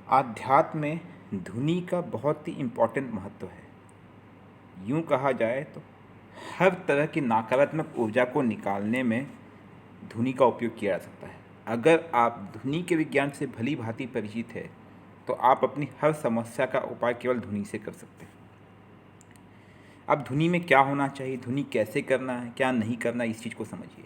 आध्यात्म में धुनी का बहुत ही इम्पोर्टेंट महत्व है। यूँ कहा जाए तो हर तरह की नकारात्मक ऊर्जा को निकालने में धुनी का उपयोग किया जा सकता है। अगर आप धुनी के विज्ञान से भली भांति परिचित है तो आप अपनी हर समस्या का उपाय केवल धुनी से कर सकते हैं। अब धुनी में क्या होना चाहिए, धुनी कैसे करना है, क्या नहीं करना, इस चीज़ को समझिए।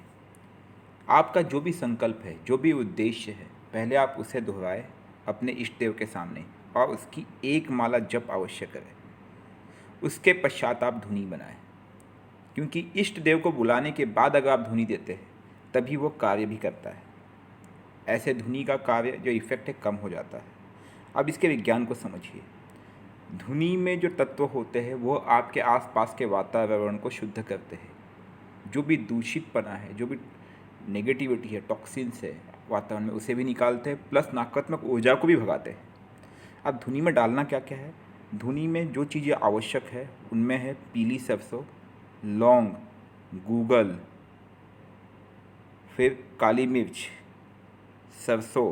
आपका जो भी संकल्प है, जो भी उद्देश्य है, पहले आप उसे दोहराए अपने इष्ट देव के सामने और उसकी एक माला जप अवश्य करें। उसके पश्चात आप धुनी बनाएं, क्योंकि इष्ट देव को बुलाने के बाद अगर आप धुनी देते हैं तभी वो कार्य भी करता है। ऐसे धुनी का कार्य जो इफेक्ट है कम हो जाता है। अब इसके विज्ञान को समझिए। धुनी में जो तत्व होते हैं वो आपके आसपास के वातावरण को शुद्ध करते हैं। जो भी दूषितपना है, जो भी नेगेटिविटी है, टॉक्सिन्स है वातावरण में, उसे भी निकालते हैं, प्लस नकारात्मक ऊर्जा को भी भगाते हैं। अब धुनी में डालना क्या क्या है? धुनी में जो चीज़ें आवश्यक है उनमें है पीली सरसों, लौंग, गूगल, फिर काली मिर्च, सरसों,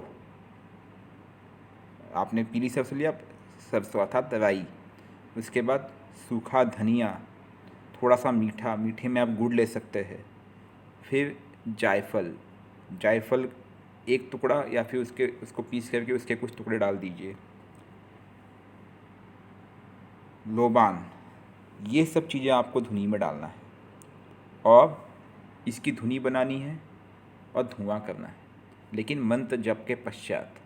आपने पीली सरसों लिया, सरसों अर्थात राई, उसके बाद सूखा धनिया, थोड़ा सा मीठा, मीठे में आप गुड़ ले सकते हैं, फिर जायफल, जायफल एक टुकड़ा या फिर उसको पीस करके उसके कुछ टुकड़े डाल दीजिए, लोबान, ये सब चीज़ें आपको धुनी में डालना है और इसकी धुनी बनानी है और धुआं करना है, लेकिन मंत्र जप के पश्चात।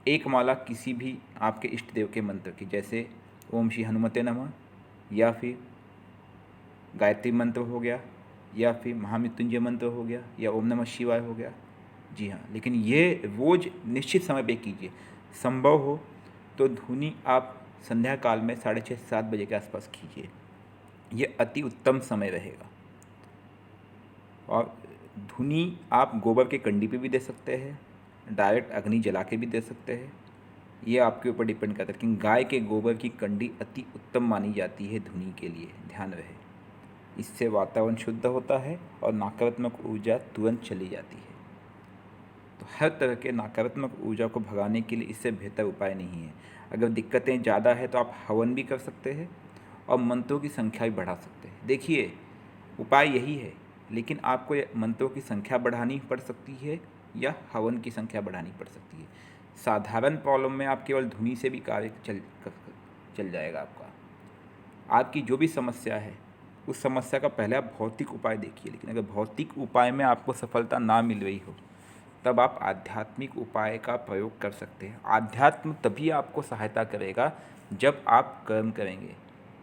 एक माला किसी भी आपके इष्ट देव के मंत्र की, जैसे ओम श्री हनुमते नमः या फिर गायत्री मंत्र हो गया या फिर महामृत्युंजय मंत्र हो गया या ओम नमः शिवाय हो गया। जी हाँ, लेकिन ये रोज़ निश्चित समय पे कीजिए। संभव हो तो धुनी आप संध्या काल में 6:30-7 बजे के आसपास कीजिए, ये अति उत्तम समय रहेगा। और धुनी आप गोबर के कंडी पे भी दे सकते हैं, डायरेक्ट अग्नि जला के भी दे सकते हैं, ये आपके ऊपर डिपेंड करता है। लेकिन गाय के गोबर की कंडी अति उत्तम मानी जाती है धुनी के लिए, ध्यान रहे। इससे वातावरण शुद्ध होता है और नकारात्मक ऊर्जा तुरंत चली जाती है। तो हर तरह के नकारात्मक ऊर्जा को भगाने के लिए इससे बेहतर उपाय नहीं है। अगर दिक्कतें ज़्यादा है तो आप हवन भी कर सकते हैं और मंत्रों की संख्या भी बढ़ा सकते हैं। देखिए, उपाय यही है, लेकिन आपको मंत्रों की संख्या बढ़ानी पड़ सकती है या हवन की संख्या बढ़ानी पड़ सकती है। साधारण प्रॉब्लम में आप केवल धुनी से भी कार्य चल जाएगा आपकी जो भी समस्या है उस समस्या का पहले आप भौतिक उपाय देखिए। लेकिन अगर भौतिक उपाय में आपको सफलता ना मिल रही हो तब आप आध्यात्मिक उपाय का प्रयोग कर सकते हैं। आध्यात्म तभी आपको सहायता करेगा जब आप कर्म करेंगे।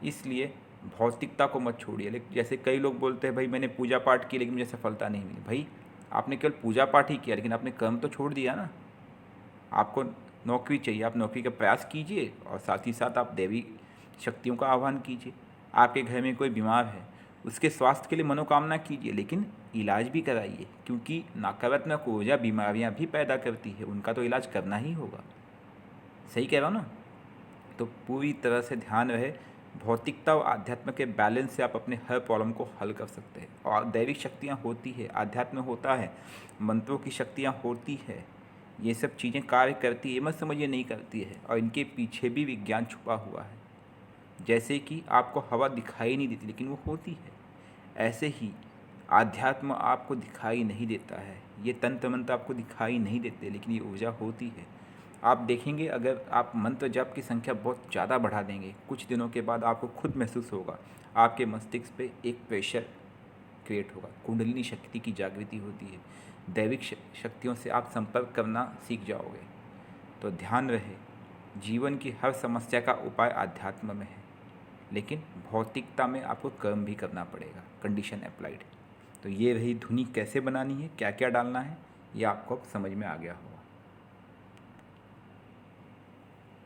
इसलिए भौतिकता को मत छोड़िए। लेकिन जैसे कई लोग बोलते हैं भाई मैंने पूजा पाठ की लेकिन मुझे सफलता नहीं मिली। भाई आपने केवल पूजा पाठ ही किया लेकिन आपने कर्म तो छोड़ दिया ना। आपको नौकरी चाहिए, आप नौकरी का प्रयास कीजिए और साथ ही साथ आप देवी शक्तियों का आह्वान कीजिए। आपके घर में कोई बीमार है उसके स्वास्थ्य के लिए मनोकामना कीजिए, लेकिन इलाज भी कराइए, क्योंकि नकारात्मक ऊर्जा बीमारियां भी पैदा करती है, उनका तो इलाज करना ही होगा। सही कह रहा हूँ ना? तो पूरी तरह से ध्यान रहे, भौतिकता और आध्यात्म के बैलेंस से आप अपने हर प्रॉब्लम को हल कर सकते हैं। और दैविक शक्तियाँ होती है, आध्यात्म होता है, मंत्रों की शक्तियाँ होती है, ये सब चीज़ें कार्य करती है, ये मत समझिए नहीं करती है। और इनके पीछे भी विज्ञान छुपा हुआ है। जैसे कि आपको हवा दिखाई नहीं देती लेकिन वो होती है, ऐसे ही आध्यात्म आपको दिखाई नहीं देता है। ये तंत्र मंत्र आपको दिखाई नहीं देते लेकिन ये ऊर्जा होती है। आप देखेंगे, अगर आप मंत्र जाप की संख्या बहुत ज़्यादा बढ़ा देंगे, कुछ दिनों के बाद आपको खुद महसूस होगा आपके मस्तिष्क पे एक प्रेशर क्रिएट होगा, कुंडलिनी शक्ति की जागृति होती है, दैविक शक्तियों से आप संपर्क करना सीख जाओगे। तो ध्यान रहे, जीवन की हर समस्या का उपाय आध्यात्म में है, लेकिन भौतिकता में आपको कर्म भी करना पड़ेगा, कंडीशन अप्लाइड। तो ये रही धुनी कैसे बनानी है, क्या क्या डालना है, ये आपको अब समझ में आ गया हो।